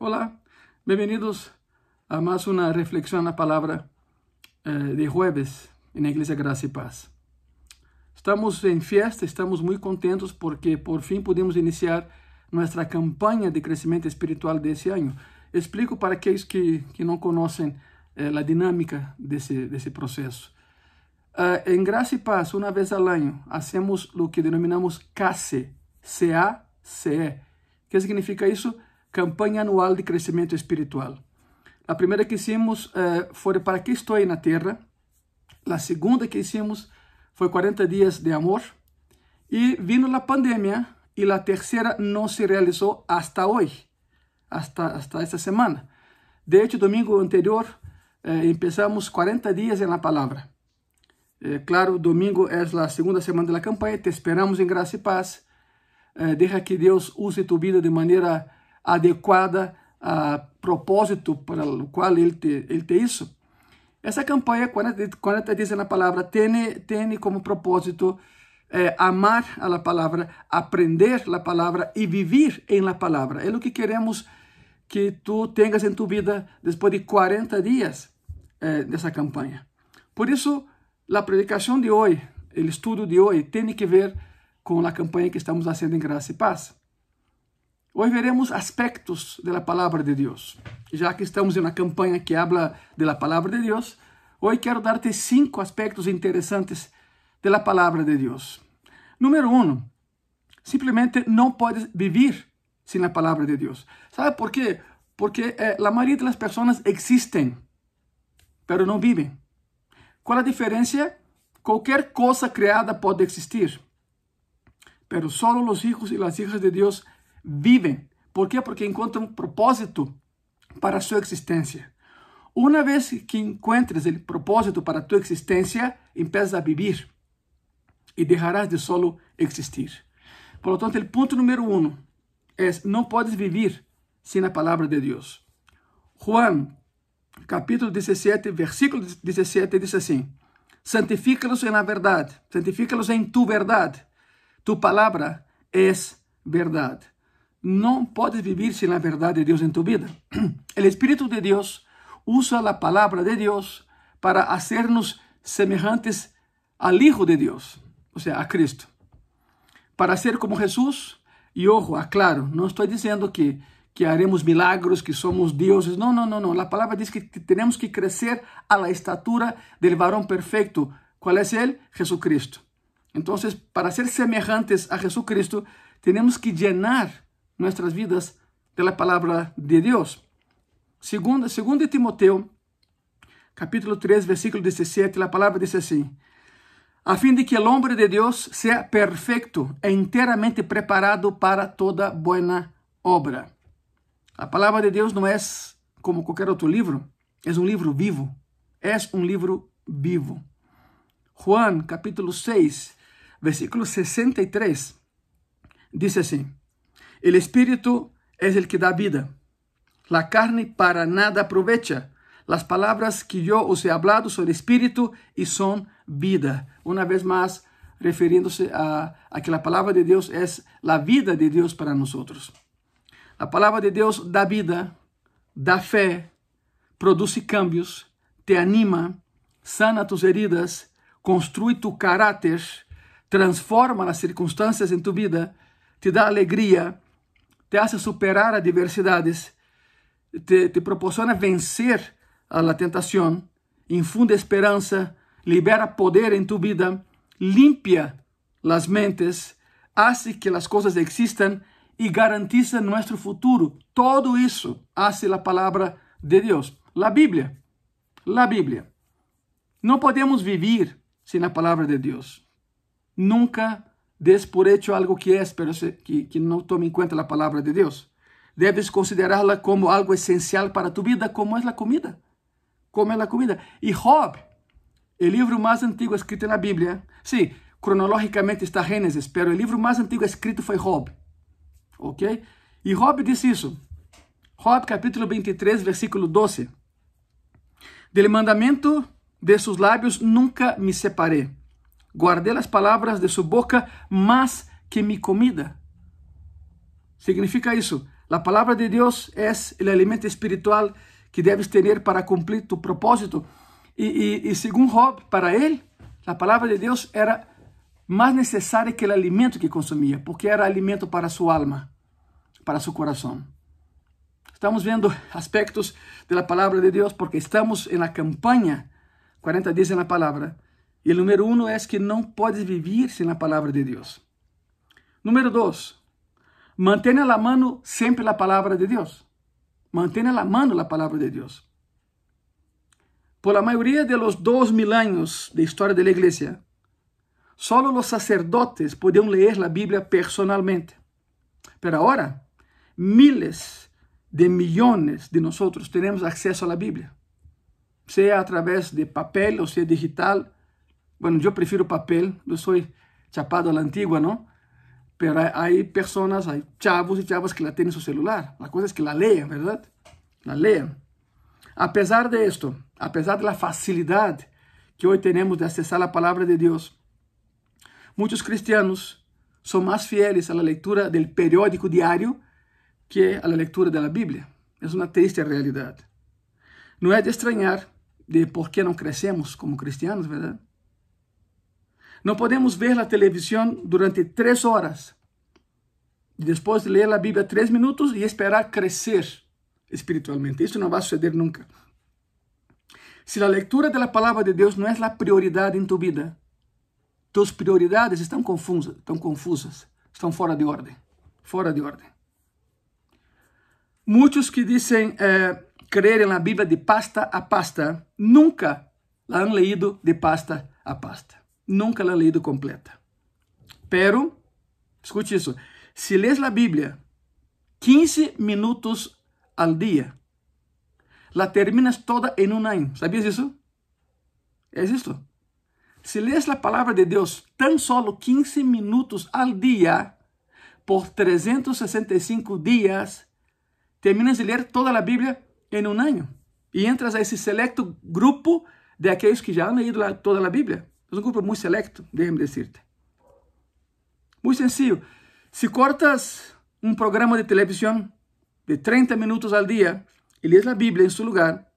Hola, bienvenidos a más una reflexión a la palabra de jueves en la Iglesia Gracia y Paz. Estamos en fiesta, estamos muy contentos porque por fin pudimos iniciar nuestra campaña de crecimiento espiritual de ese año. Explico para aquellos que no conocen la dinámica de ese proceso. En Gracia y Paz, una vez al año, hacemos lo que denominamos CACE, C-A-C-E. ¿Qué significa eso? Campanha Anual de Crescimento Espiritual. A primeira que hicimos foi Para que estou na Terra. A segunda que hicimos foi 40 dias de amor. E vino a pandemia e a terceira não se realizou hasta hoje, hasta esta semana. De hecho, domingo anterior empezamos 40 dias na palavra. Claro, domingo é a segunda semana da campanha. Te esperamos em Graça e Paz. Deixa que Deus use tu vida de maneira adequada a propósito para o qual Ele te hizo. Essa campanha, 40 dias na palavra, tem como propósito amar a palavra, aprender a palavra e viver em la palavra. É o que queremos que tu tenhas em tu vida depois de 40 dias dessa campanha. Por isso, a predicação de hoje, o estudo de hoje, tem que ver com a campanha que estamos fazendo em Graça e Paz. Hoje veremos aspectos da palavra de Deus. Já que estamos em uma campanha que habla da palavra de Deus, hoje quero dar-te 5 aspectos interessantes da palavra de Deus. Número 1, simplesmente não podes viver sem a palavra de Deus. ¿Sabe por quê? Porque a maioria das pessoas existem, mas não vivem. Qual a diferença? Qualquer coisa criada pode existir, mas só os filhos e as filhas de Deus viven. ¿Por qué? Porque encuentran propósito para su existencia. Una vez que encuentres el propósito para tu existencia, empiezas a vivir y dejarás de solo existir. Por lo tanto, el punto número 1 es: no puedes vivir sin la palabra de Dios. Juan, capítulo 17, versículo 17, dice así: santifícalos en la verdad, santifícalos en tu verdad. Tu palabra es verdad. Não podes vivir sem a verdade de Deus em tu vida. O Espírito de Deus usa a palavra de Deus para hacernos semelhantes al Hijo de Deus, ou seja, a Cristo. Para ser como Jesus, e ojo, aclaro, não estou dizendo que haremos milagros, que somos deuses. Não. A palavra diz que temos que crescer a la estatura del varón perfecto. ¿Cuál es él? Jesucristo. Entonces, para ser semelhantes a Jesucristo, temos que llenar nuestras vidas de la palabra de Dios. Segundo Timoteo, capítulo 3, versículo 17, la palabra dice así: a fin de que el hombre de Dios sea perfecto e enteramente preparado para toda buena obra. La palabra de Dios no es como cualquier otro libro, es un libro vivo, es un libro vivo. Juan, capítulo 6, versículo 63, dice así: el Espíritu es el que da vida. La carne para nada aprovecha. Las palabras que yo os he hablado son Espíritu y son vida. Una vez más, refiriéndose a que la palabra de Dios es la vida de Dios para nosotros. La palabra de Dios da vida, da fe, produce cambios, te anima, sana tus heridas, construye tu carácter, transforma las circunstancias en tu vida, te da alegría, te hace superar adversidades, te proporciona vencer a la tentación, infunde esperanza, libera poder en tu vida, limpia las mentes, hace que las cosas existan y garantiza nuestro futuro. Todo eso hace la palabra de Dios. La Biblia. No podemos vivir sin la palabra de Dios. Nunca des por hecho algo que es, pero que no tome en cuenta la palabra de Dios. Debes considerarla como algo esencial para tu vida, como es la comida. Y Job, el libro más antiguo escrito en la Biblia, sí, cronológicamente está Génesis, pero el libro más antiguo escrito fue Job. ¿Ok? Y Job dice eso. Job, capítulo 23, versículo 12. Del mandamiento de sus labios nunca me separé. Guardé las palabras de su boca más que mi comida. Significa isso. La palabra de Dios es el alimento espiritual que debes tener para cumplir tu propósito. Y según Job, para él, la palabra de Dios era más necesaria que el alimento que consumía, porque era alimento para su alma, para su corazón. Estamos viendo aspectos de la palabra de Dios porque estamos en la campaña 40 días en la palabra. Y el número 1 es que no puedes vivir sin la palabra de Dios. Número 2, mantén a la mano siempre la palabra de Dios. Mantén a la mano la palabra de Dios. Por la mayoría de los 2000 años de historia de la iglesia, solo los sacerdotes podían leer la Biblia personalmente. Pero ahora, miles de millones de nosotros tenemos acceso a la Biblia. Sea a través de papel o sea digital. Bueno, yo prefiero papel, yo soy chapado a la antigua, ¿no? Pero hay personas, hay chavos y chavas que la tienen en su celular. La cosa es que la lean, ¿verdad? La lean. A pesar de esto, a pesar de la facilidad que hoy tenemos de accesar la palabra de Dios, muchos cristianos son más fieles a la lectura del periódico diario que a la lectura de la Biblia. Es una triste realidad. No es de extrañar de por qué no crecemos como cristianos, ¿verdad? No podemos ver la televisión durante 3 horas y después de leer la Biblia 3 minutos y esperar crecer espiritualmente. Eso no va a suceder nunca. Si la lectura de la palabra de Dios no es la prioridad en tu vida, tus prioridades están confusas, están fuera de orden. Fuera de orden. Muchos que dicen creer en la Biblia de pasta a pasta, nunca la han leído de pasta a pasta. Nunca la han leído completa. Pero, escuche eso, si lees la Biblia 15 minutos al día, la terminas toda en un año. ¿Sabías eso? Es esto. Si lees la palabra de Dios tan solo 15 minutos al día, por 365 días, terminas de leer toda la Biblia en un año. Y entras a ese selecto grupo de aquellos que ya han leído toda la Biblia. Es un grupo muy selecto, déjame decirte. Muy sencillo. Si cortas un programa de televisión de 30 minutos al día y lees la Biblia en su lugar,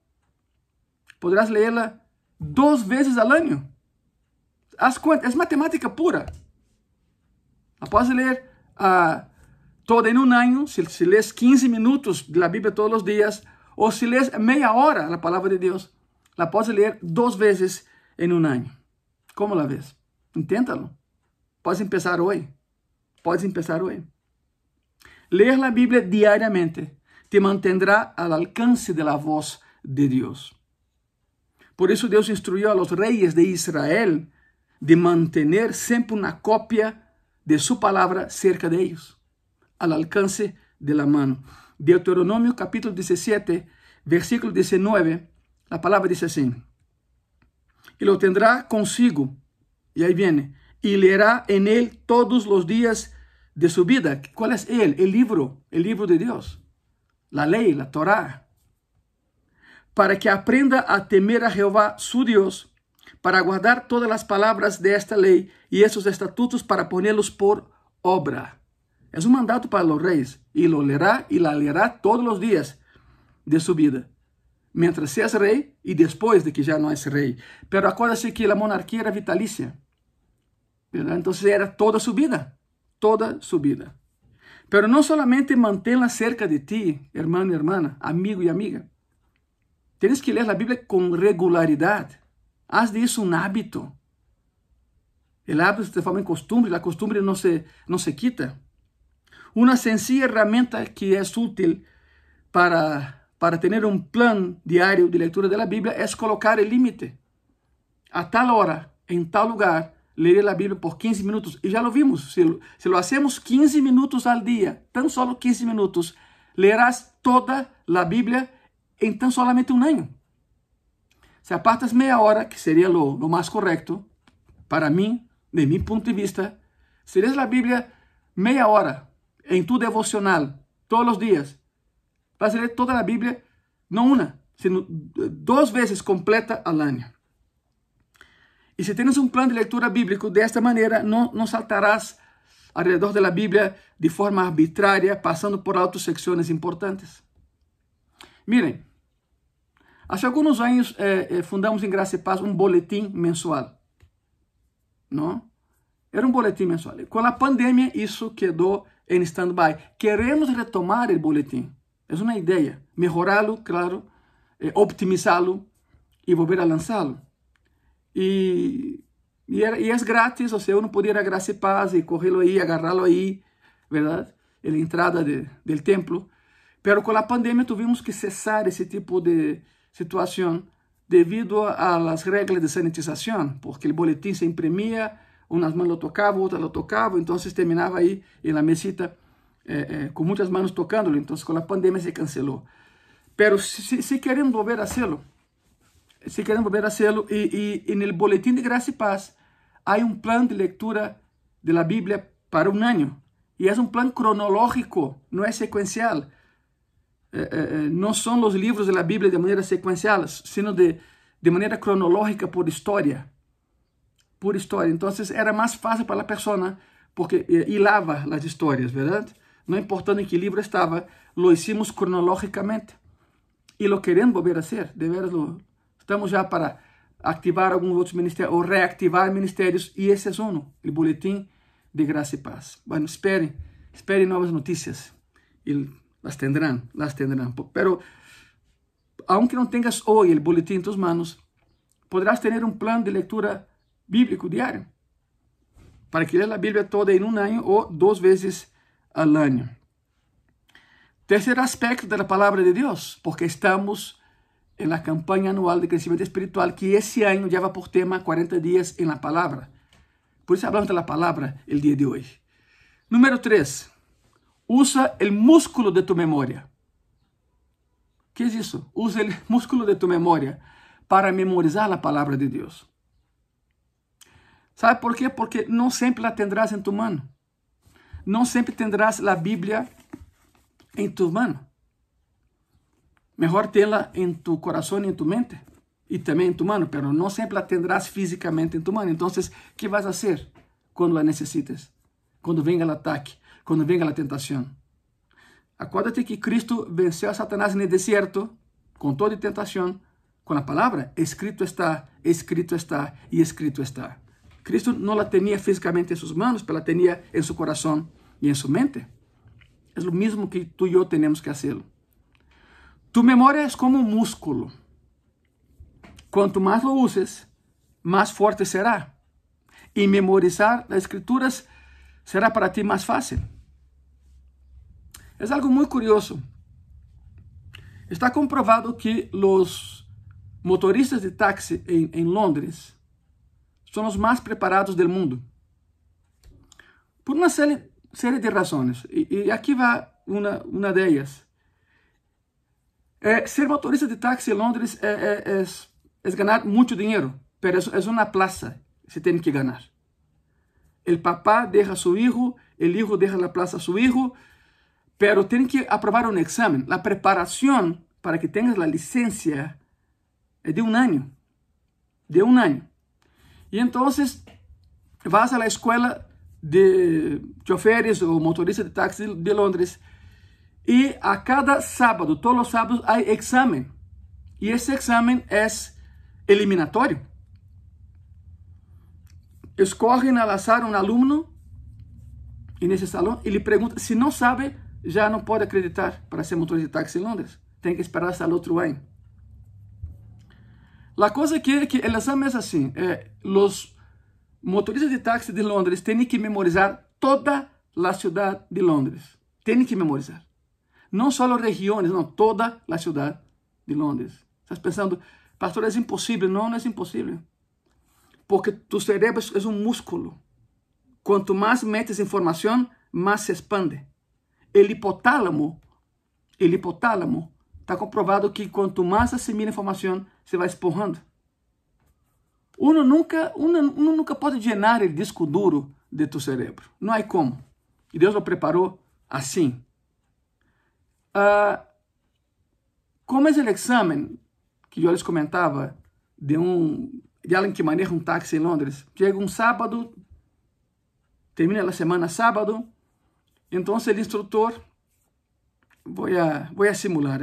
podrás leerla 2 veces al año. Haz cuenta, es matemática pura. La puedes leer toda en un año, si lees 15 minutos de la Biblia todos los días, o si lees media hora la palabra de Dios, la puedes leer 2 veces en un año. ¿Cómo la ves? Inténtalo. Puedes empezar hoy. Puedes empezar hoy. Leer la Biblia diariamente te mantendrá al alcance de la voz de Dios. Por eso Dios instruyó a los reyes de Israel de mantener siempre una copia de su palabra cerca de ellos, al alcance de la mano. Deuteronomio capítulo 17, versículo 19, la palabra dice así: y lo tendrá consigo, y ahí viene, y leerá en él todos los días de su vida. ¿Cuál es él? El libro de Dios, la ley, la Torá, para que aprenda a temer a Jehová su Dios, para guardar todas las palabras de esta ley y esos estatutos para ponerlos por obra. Es un mandato para los reyes, y lo leerá y la leerá todos los días de su vida, mientras seas rey y después de que ya no es rey. Pero acuérdate que la monarquía era vitalicia, ¿verdad? Entonces era toda su vida, toda su vida. Pero no solamente manténla cerca de ti, hermano y hermana, amigo y amiga. Tienes que leer la Biblia con regularidad. Haz de eso un hábito. El hábito se transforma en costumbre, la costumbre no se quita. Una sencilla herramienta que es útil para tener un plan diario de lectura de la Biblia es colocar el límite. A tal hora, en tal lugar, leeré la Biblia por 15 minutos. Y ya lo vimos, si lo hacemos 15 minutos al día, tan solo 15 minutos, leerás toda la Biblia en tan solamente un año. Si apartas media hora, que sería lo más correcto, para mí, de mi punto de vista, si lees la Biblia media hora en tu devocional todos los días, vas a leer toda la Biblia, no una, sino 2 veces completa al año. Y si tienes un plan de lectura bíblico de esta manera, no saltarás alrededor de la Biblia de forma arbitraria, pasando por alto secciones importantes. Miren, hace algunos años fundamos en Gracia y Paz un boletín mensual, ¿no? Era un boletín mensual. Con la pandemia eso quedó en stand-by. Queremos retomar el boletín. Es una idea. Mejorarlo, claro, optimizarlo y volver a lanzarlo. Y es gratis, o sea, uno puede ir a Gracia y Paz y cogerlo ahí, agarrarlo ahí, ¿verdad? En la entrada del templo. Pero con la pandemia tuvimos que cesar ese tipo de situación debido a las reglas de sanitización, porque el boletín se imprimía, unas manos lo tocaban, otras lo tocaban, entonces terminaba ahí en la mesita con muchas manos tocándolo. Entonces con la pandemia se canceló. Pero si queremos volver a hacerlo, y en el boletín de Gracia y Paz hay un plan de lectura de la Biblia para un año. Y es un plan cronológico, no es secuencial. No son los libros de la Biblia de manera secuencial, sino de manera cronológica por historia. Por historia. Entonces era más fácil para la persona porque hilaba las historias, ¿verdad? No importando en qué libro estaba, lo hicimos cronológicamente. Y lo queremos volver a hacer, de veras estamos ya para activar algunos otros ministerios o reactivar ministerios, y ese es uno, el boletín de Gracia y Paz. Bueno, esperen nuevas noticias y las tendrán. Pero aunque no tengas hoy el boletín en tus manos, podrás tener un plan de lectura bíblico diario para que leas la Biblia toda en un año o 2 veces al año. Tercer aspecto de la palabra de Dios, porque estamos en la campaña anual de crecimiento espiritual, que ese año lleva por tema 40 días en la palabra. Por eso hablamos de la palabra el día de hoy. Número 3. Usa el músculo de tu memoria. ¿Qué es eso? Usa el músculo de tu memoria para memorizar la palabra de Dios. ¿Sabe por qué? Porque no siempre la tendrás en tu mano. No siempre tendrás la Biblia en tu mano. Mejor tenla en tu corazón y en tu mente, y también en tu mano, pero no siempre la tendrás físicamente en tu mano. Entonces, ¿qué vas a hacer cuando la necesites? Cuando venga el ataque, cuando venga la tentación. Acuérdate que Cristo venció a Satanás en el desierto con toda tentación, con la palabra, escrito está, y escrito está. Cristo no la tenía físicamente en sus manos, pero la tenía en su corazón y en su mente. Es lo mismo que tú y yo tenemos que hacerlo. Tu memoria es como un músculo. Cuanto más lo uses, más fuerte será. Y memorizar las escrituras será para ti más fácil. Es algo muy curioso. Está comprobado que los motoristas de táxi en Londres son los más preparados del mundo. Por una serie de razones. Y aquí va una de ellas. Ser motorista de táxi en Londres es ganar mucho dinero, pero es una plaza que se tiene que ganar. El papá deja a su hijo, el hijo deja la plaza a su hijo, pero tienen que aprobar un examen. La preparación para que tengas la licencia es de un año. Y entonces vas a la escuela de choferes o motoristas de táxi de Londres. Y a cada sábado, todos los sábados, hay examen. Y ese examen es eliminatorio. Escogen al azar un alumno en ese salón y le preguntan, si no sabe, ya no puede acreditar para ser motorista de táxi en Londres. Tiene que esperar hasta el otro año. La cosa es que el examen es así. Los motoristas de táxi de Londres tienen que memorizar toda la ciudad de Londres. Tienen que memorizar. No solo regiones, no, toda la ciudad de Londres. Estás pensando, pastor, es imposible. No, no es imposible. Porque tu cerebro es un músculo. Cuanto más metes información, más se expande. El hipotálamo está comprobado que cuanto más asimila información, se va esponjando. Uno nunca puede llenar el disco duro de tu cerebro. No hay cómo. Y Dios lo preparó así. ¿Cómo es el examen que yo les comentaba de alguien que maneja un táxi en Londres? Llega un sábado, termina la semana sábado. Entonces el instructor, voy a simular,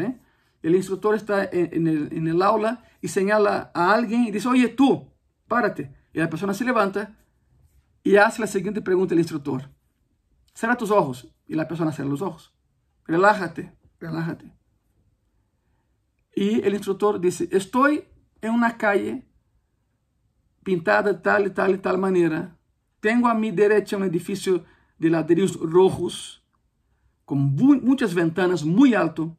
el instructor está en el aula y señala a alguien y dice, oye, tú, párate. Y la persona se levanta y hace la siguiente pregunta al instructor. Cierra tus ojos. Y la persona cierra los ojos. Relájate, relájate. Y el instructor dice, estoy en una calle pintada de tal y tal y tal manera. Tengo a mi derecha un edificio de ladrillos rojos con muchas ventanas muy alto.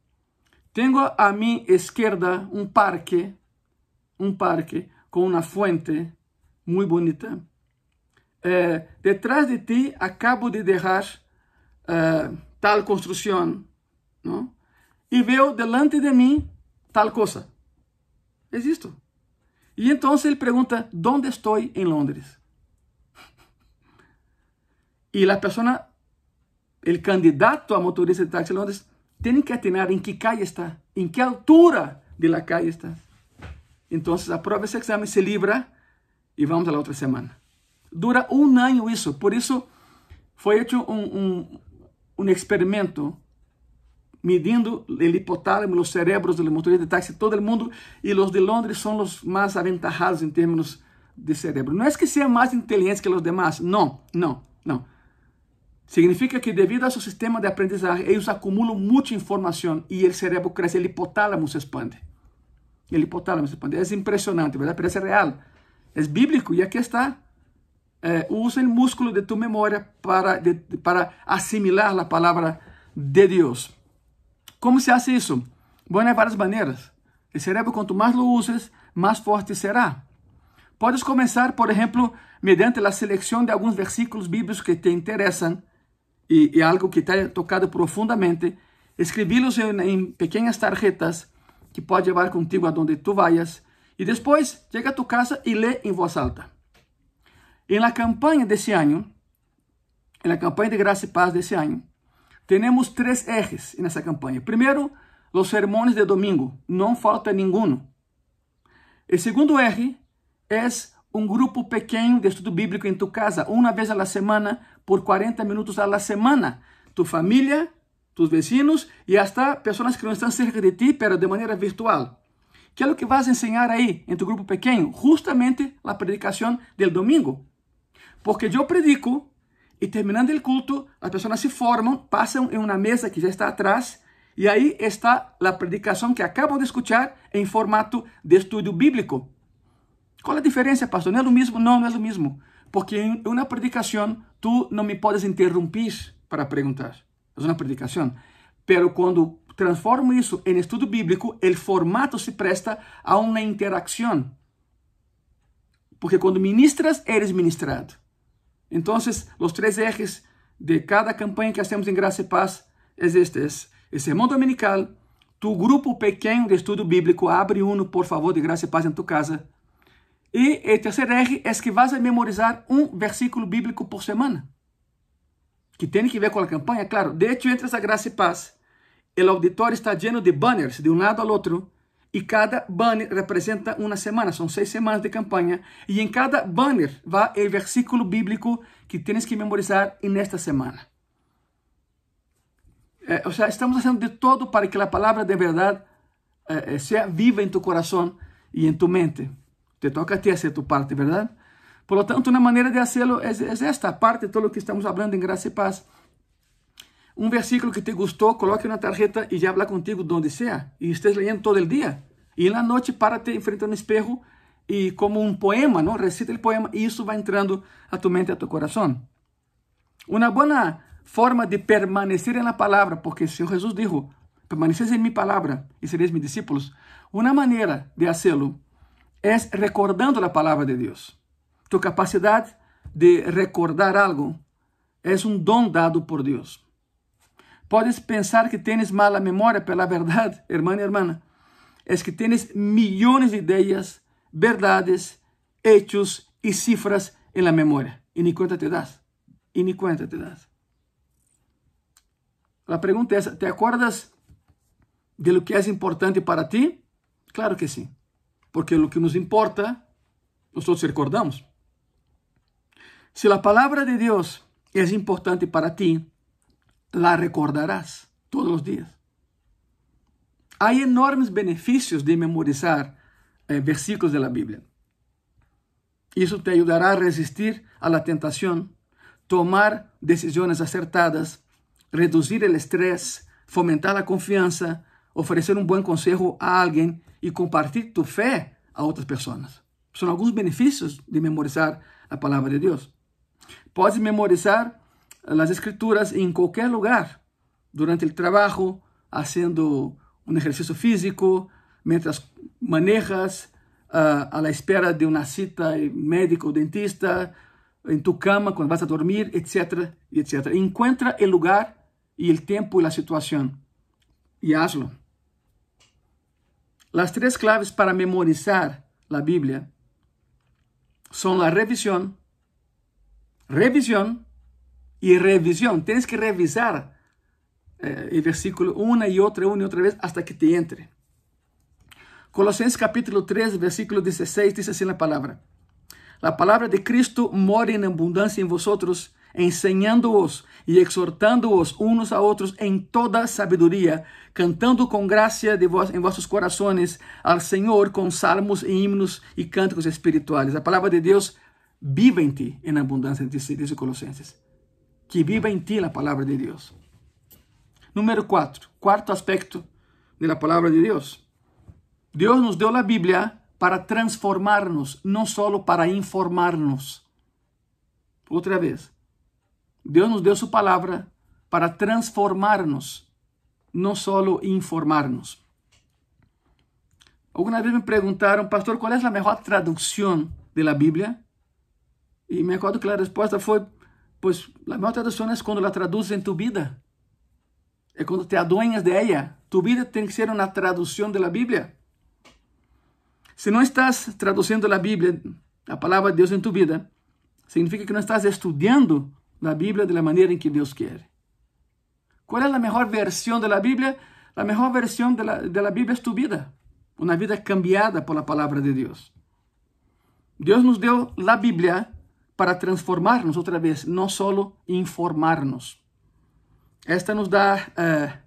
Tengo a mi izquierda un parque con una fuente muy bonita. Detrás de ti acabo de dejar tal construcción, ¿no? Y veo delante de mí tal cosa. Es esto. Y entonces él pregunta, ¿dónde estoy en Londres? Y la persona, el candidato a motorista de taxi de Londres, tiene que atinar en qué calle está, en qué altura de la calle está. Entonces aprueba ese examen, se libra y vamos a la otra semana. Dura un año eso. Por eso fue hecho un experimento midiendo el hipotálamo, los cerebros de los motoristas de taxi, todo el mundo, y los de Londres son los más aventajados en términos de cerebro. No es que sean más inteligentes que los demás, no. Significa que debido a su sistema de aprendizaje, ellos acumulan mucha información y el cerebro crece, el hipotálamo se expande. El hipotálamo se expande. Es impresionante, ¿verdad? Pero es real. Es bíblico y aquí está. Usa el músculo de tu memoria para asimilar la palabra de Dios. ¿Cómo se hace eso? Bueno, hay varias maneras. El cerebro, cuanto más lo uses, más fuerte será. Puedes comenzar, por ejemplo, mediante la selección de algunos versículos bíblicos que te interesan y algo que te haya tocado profundamente, escribirlos en pequeñas tarjetas que puedes llevar contigo a donde tú vayas y después llega a tu casa y lee en voz alta. En la campaña de ese año, en la campaña de Gracia y Paz de ese año, tenemos 3 ejes en esa campaña. Primero, los sermones de domingo. No falta ninguno. El segundo eje es un grupo pequeño de estudio bíblico en tu casa, una vez a la semana, por 40 minutos a la semana. Tu familia, tus vecinos y hasta personas que no están cerca de ti, pero de manera virtual. ¿Qué es lo que vas a enseñar ahí en tu grupo pequeño? Justamente la predicación del domingo. Porque yo predico y terminando el culto, las personas se forman, pasan en una mesa que ya está atrás y ahí está la predicación que acabo de escuchar en formato de estudio bíblico. ¿Cuál es la diferencia, pastor? ¿No es lo mismo? No, no es lo mismo. Porque en una predicación tú no me puedes interrumpir para preguntar. Es una predicación. Pero cuando transformo eso en estudio bíblico, el formato se presta a una interacción. Porque cuando ministras, eres ministrado. Entonces, los 3 ejes de cada campaña que hacemos en Gracia y Paz es este. Es el sermón dominical, tu grupo pequeño de estudio bíblico, abre uno, por favor, de Gracia y Paz en tu casa. Y el tercer eje es que vas a memorizar un versículo bíblico por semana. Que tiene que ver con la campaña, claro. De hecho, entras a Gracia y Paz, el auditorio está lleno de banners de un lado al otro, y cada banner representa una semana, son 6 semanas de campaña, y en cada banner va el versículo bíblico que tienes que memorizar en esta semana. O sea, estamos haciendo de todo para que la palabra de verdad sea viva en tu corazón y en tu mente. Te toca a ti hacer tu parte, ¿verdad? Por lo tanto, una manera de hacerlo es esta parte de todo lo que estamos hablando en Gracia y Paz. Un versículo que te gustó, coloque una tarjeta y ya habla contigo donde sea. Y estés leyendo todo el día. Y en la noche, párate frente a un espejo y como un poema, ¿no? Recita el poema y eso va entrando a tu mente, a tu corazón. Una buena forma de permanecer en la palabra, porque el Señor Jesús dijo, permaneced en mi palabra y seréis mis discípulos. Una manera de hacerlo es recordando la palabra de Dios. Tu capacidad de recordar algo es un don dado por Dios. Puedes pensar que tienes mala memoria, pero la verdad, hermano y hermana, es que tienes millones de ideas, verdades, hechos y cifras en la memoria. Y ni cuenta te das. Y ni cuenta te das. La pregunta es, ¿te acuerdas de lo que es importante para ti? Claro que sí. Porque lo que nos importa, nosotros recordamos. Si la palabra de Dios es importante para ti, la recordarás todos los días. Hay enormes beneficios de memorizar versículos de la Biblia. Eso te ayudará a resistir a la tentación, tomar decisiones acertadas, reducir el estrés, fomentar la confianza, ofrecer un buen consejo a alguien y compartir tu fe a otras personas. Son algunos beneficios de memorizar la palabra de Dios. Puedes memorizar las escrituras en cualquier lugar, durante el trabajo, haciendo un ejercicio físico, mientras manejas, a la espera de una cita médico o dentista, en tu cama cuando vas a dormir, etcétera, etcétera. Encuentra el lugar y el tiempo y la situación y hazlo. Las 3 claves para memorizar la Biblia son la revisión y revisión. Tienes que revisar el versículo una y otra vez hasta que te entre. Colosenses capítulo 3, versículo 16, dice así la palabra de Cristo mora en abundancia en vosotros, enseñándoos y exhortándoos unos a otros en toda sabiduría, cantando con gracia en vuestros corazones al Señor con salmos e himnos y cánticos espirituales. La palabra de Dios vive en ti en abundancia, dice Colosenses. Que viva en ti la palabra de Dios. Número 4, cuarto aspecto de la palabra de Dios. Dios nos dio la Biblia para transformarnos, no solo para informarnos. Otra vez, Dios nos dio su palabra para transformarnos, no solo informarnos. Alguna vez me preguntaron, pastor, ¿cuál es la mejor traducción de la Biblia? Y me acuerdo que la respuesta fue, pues la mejor traducción es cuando la traduces en tu vida. Es cuando te adueñas de ella. Tu vida tiene que ser una traducción de la Biblia. Si no estás traduciendo la Biblia, la palabra de Dios en tu vida, significa que no estás estudiando la Biblia de la manera en que Dios quiere. ¿Cuál es la mejor versión de la Biblia? La mejor versión de la Biblia es tu vida. Una vida cambiada por la palabra de Dios. Dios nos dio la Biblia para transformarnos otra vez, no solo informarnos. Esta nos da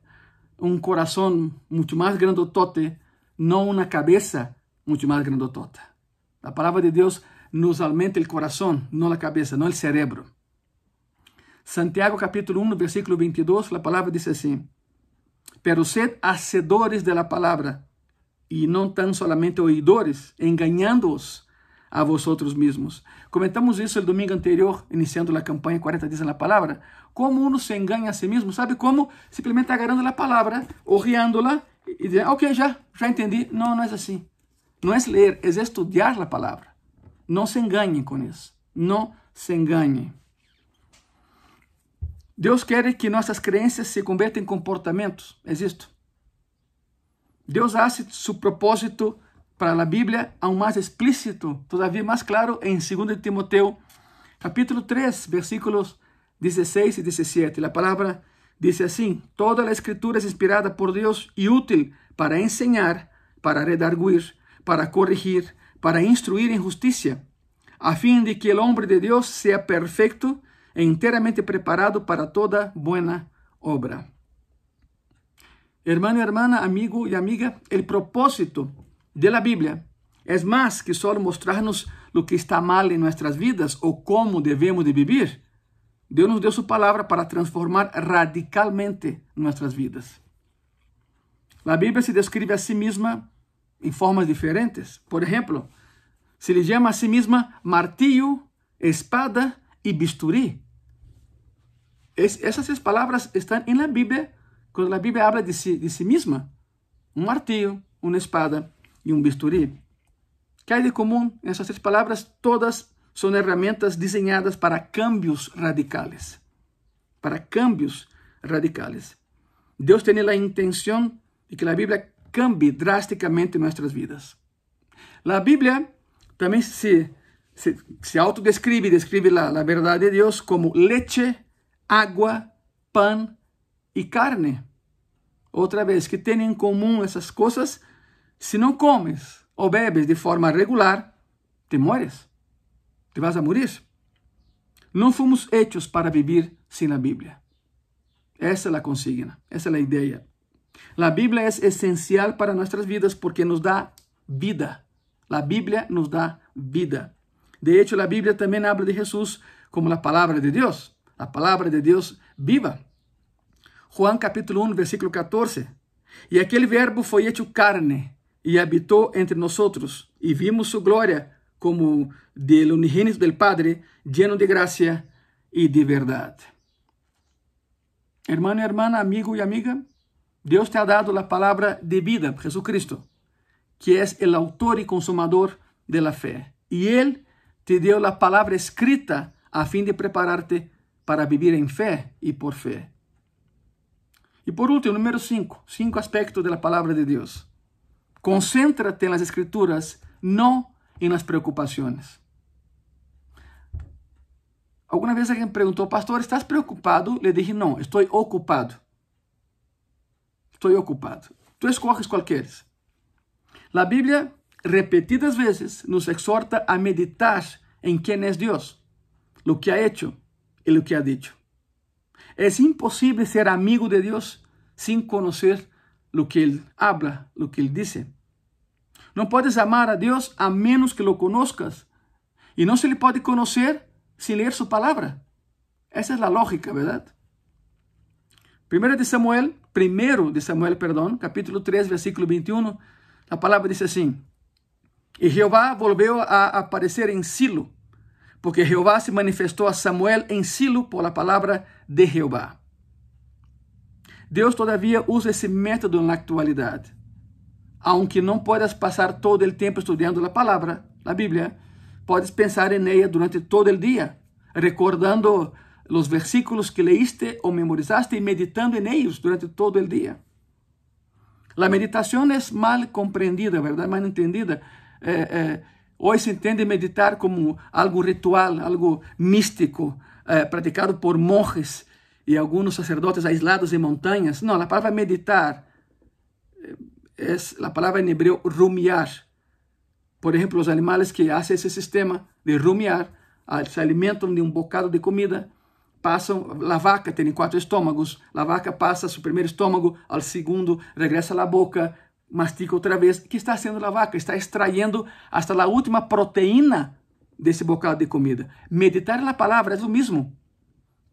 un corazón mucho más grandotote, no una cabeza mucho más grandotota. La palabra de Dios nos alimenta el corazón, no la cabeza, no el cerebro. Santiago capítulo 1, versículo 22, la palabra dice así: pero sed hacedores de la palabra, y no tan solamente oidores, engañándoos a vosotros mismos. Comentamos eso el domingo anterior, iniciando la campaña 40 días en la palabra. Cómo uno se engaña a sí mismo, ¿sabe cómo? Simplemente agarrando la palabra, ojeándola, y diciendo, ok, ya entendí. No, no es así. No es leer, es estudiar la palabra. No se engañen con eso. No se engañen. Dios quiere que nuestras creencias se conviertan en comportamientos. Es esto. Dios hace su propósito para la Biblia aún más explícito, todavía más claro en 2 Timoteo, capítulo 3, versículos 16 y 17. La palabra dice así: toda la escritura es inspirada por Dios y útil para enseñar, para redarguir, para corregir, para instruir en justicia, a fin de que el hombre de Dios sea perfecto e enteramente preparado para toda buena obra. Hermano y hermana, amigo y amiga, el propósito de la Biblia es más que solo mostrarnos lo que está mal en nuestras vidas o cómo debemos de vivir. Dios nos dio su palabra para transformar radicalmente nuestras vidas. La Biblia se describe a sí misma en formas diferentes. Por ejemplo, se le llama a sí misma martillo, espada y bisturí. Esas 3 palabras están en la Biblia cuando la Biblia habla de sí misma. Un martillo, una espada y un bisturí. ¿Qué hay de común en esas 3 palabras? Todas son herramientas diseñadas para cambios radicales. Para cambios radicales. Dios tiene la intención de que la Biblia cambie drásticamente nuestras vidas. La Biblia también se autodescribe y describe la verdad de Dios como leche, agua, pan y carne. Otra vez, ¿qué tienen en común esas cosas? Si no comes o bebes de forma regular, te mueres. Te vas a morir. No fuimos hechos para vivir sin la Biblia. Esa es la consigna, esa es la idea. La Biblia es esencial para nuestras vidas porque nos da vida. La Biblia nos da vida. De hecho, la Biblia también habla de Jesús como la palabra de Dios. La palabra de Dios viva. Juan capítulo 1, versículo 14. Y aquel verbo fue hecho carne y habitó entre nosotros. Y vimos su gloria como del unigénito del Padre, lleno de gracia y de verdad. Hermano y hermana, amigo y amiga, Dios te ha dado la palabra de vida, Jesucristo, que es el autor y consumador de la fe. Y Él te dio la palabra escrita a fin de prepararte para vivir en fe y por fe. Y por último, número 5, 5 aspectos de la palabra de Dios. Concéntrate en las Escrituras, no en las preocupaciones. Alguna vez alguien preguntó, pastor, ¿estás preocupado? Le dije, no, estoy ocupado. Estoy ocupado. Tú escoges cuál quieres. La Biblia, repetidas veces, nos exhorta a meditar en quién es Dios, lo que ha hecho y lo que ha dicho. Es imposible ser amigo de Dios sin conocer lo que Él habla, lo que Él dice. No puedes amar a Dios a menos que lo conozcas. Y no se le puede conocer sin leer su palabra. Esa es la lógica, ¿verdad? Primero de Samuel, capítulo 3, versículo 21, la palabra dice así: y Jehová volvió a aparecer en Silo, porque Jehová se manifestó a Samuel en Silo por la palabra de Jehová. Dios todavía usa ese método en la actualidad. Aunque no puedas pasar todo el tiempo estudiando la palabra, la Biblia, puedes pensar en ella durante todo el día, recordando los versículos que leíste o memorizaste y meditando en ellos durante todo el día. La meditación es mal comprendida, ¿verdad? Mal entendida. Hoy se entiende meditar como algo ritual, algo místico, practicado por monjes y algunos sacerdotes aislados en montañas. No, la palabra meditar es la palabra en hebreo rumiar. Por ejemplo, los animales que hacen ese sistema de rumiar, se alimentan de un bocado de comida, la vaca tiene 4 estómagos, la vaca pasa su primer estómago al segundo, regresa a la boca, mastica otra vez. ¿Qué está haciendo la vaca? Está extrayendo hasta la última proteína de ese bocado de comida. Meditar en la palabra es lo mismo.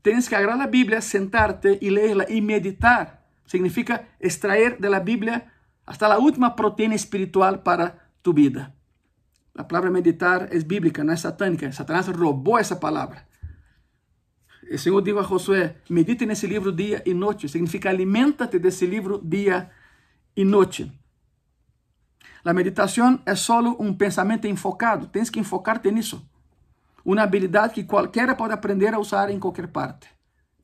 Tienes que agarrar la Biblia, sentarte y leerla y meditar. Significa extraer de la Biblia hasta la última proteína espiritual para tu vida. La palabra meditar es bíblica, no es satánica. Satanás robó esa palabra. El Señor dijo a Josué, medita en ese libro día y noche. Significa aliméntate de ese libro día y noche. La meditación es solo un pensamiento enfocado. Tienes que enfocarte en eso. Una habilidad que cualquiera puede aprender a usar en cualquier parte.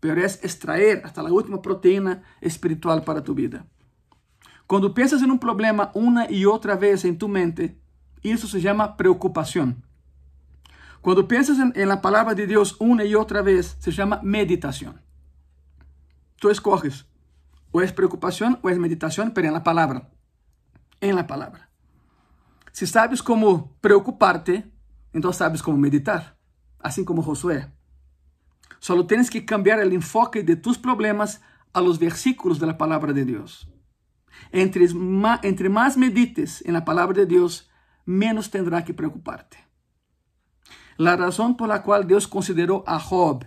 Pero es extraer hasta la última proteína espiritual para tu vida. Cuando piensas en un problema una y otra vez en tu mente, eso se llama preocupación. Cuando piensas en la palabra de Dios una y otra vez, se llama meditación. Tú escoges, o es preocupación o es meditación, pero en la palabra. En la palabra. Si sabes cómo preocuparte, entonces sabes cómo meditar. Así como Josué. Solo tienes que cambiar el enfoque de tus problemas a los versículos de la palabra de Dios. Entre más medites en la palabra de Dios, menos tendrá que preocuparte. La razón por la cual Dios consideró a Job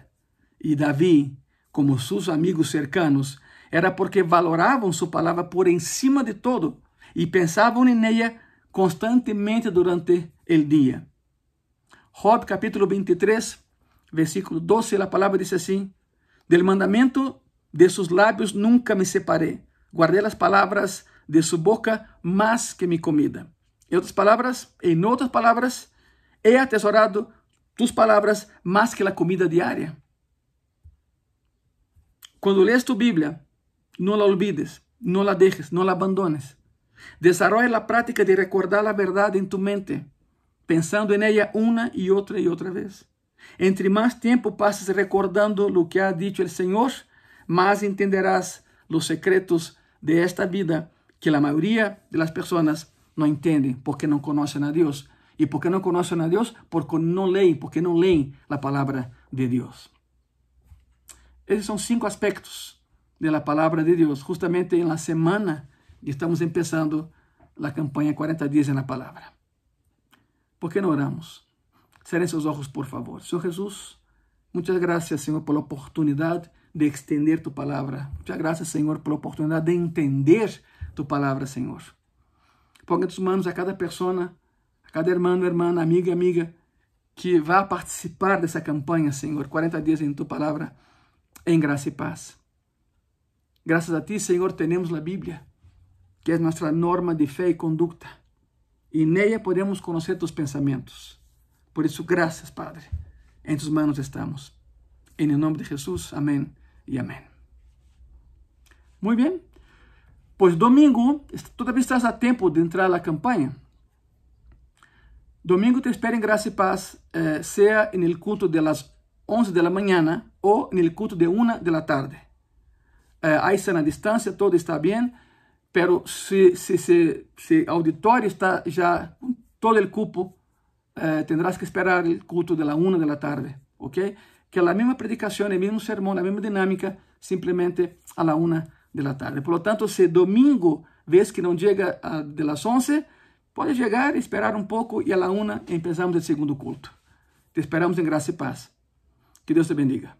y David como sus amigos cercanos era porque valoraban su palabra por encima de todo y pensaban en ella constantemente durante el día. Job capítulo 23, versículo 12, la palabra dice así: del mandamiento de sus labios nunca me separé, guardé las palabras de su boca más que mi comida. En otras palabras, he atesorado tus palabras más que la comida diaria. Cuando lees tu Biblia, no la olvides, no la dejes, no la abandones. Desarrolla la práctica de recordar la verdad en tu mente, pensando en ella una y otra vez. Entre más tiempo pases recordando lo que ha dicho el Señor, más entenderás los secretos de esta vida que la mayoría de las personas no entienden porque no conocen a Dios. ¿Y por qué no conocen a Dios? Porque no leen la palabra de Dios. Esos son 5 aspectos de la palabra de Dios, justamente en la semana que estamos empezando la campaña 40 días en la palabra. ¿Por qué no oramos? Cierren sus ojos, por favor. Señor Jesús, muchas gracias, Señor, por la oportunidad de extender tu palabra. Muchas gracias, Señor, por la oportunidad de entender tu palabra, Señor. Ponga en tus manos a cada persona, a cada hermano, hermana, amiga, que va a participar de esa campaña, Señor, 40 días en tu palabra, en gracia y paz. Gracias a ti, Señor, tenemos la Biblia, que es nuestra norma de fe y conducta. Y en ella podemos conocer tus pensamientos. Por eso, gracias, Padre. En tus manos estamos. En el nombre de Jesús, amén y amén. Muy bien. Pues domingo, todavía estás a tiempo de entrar a la campaña. Domingo te espero en gracia y paz, sea en el culto de las 11 de la mañana o en el culto de 1 de la tarde. Hay sana distancia, todo está bien, pero si auditorio está ya con todo el cupo, tendrás que esperar el culto de la 1 de la tarde, ¿ok? Que la misma predicación, el mismo sermón, la misma dinámica, simplemente a la 1 de la tarde. Por lo tanto, si domingo ves que no llega de las 11, puedes llegar, esperar un poco y a la 1 empezamos el segundo culto. Te esperamos en gracia y paz. Que Dios te bendiga.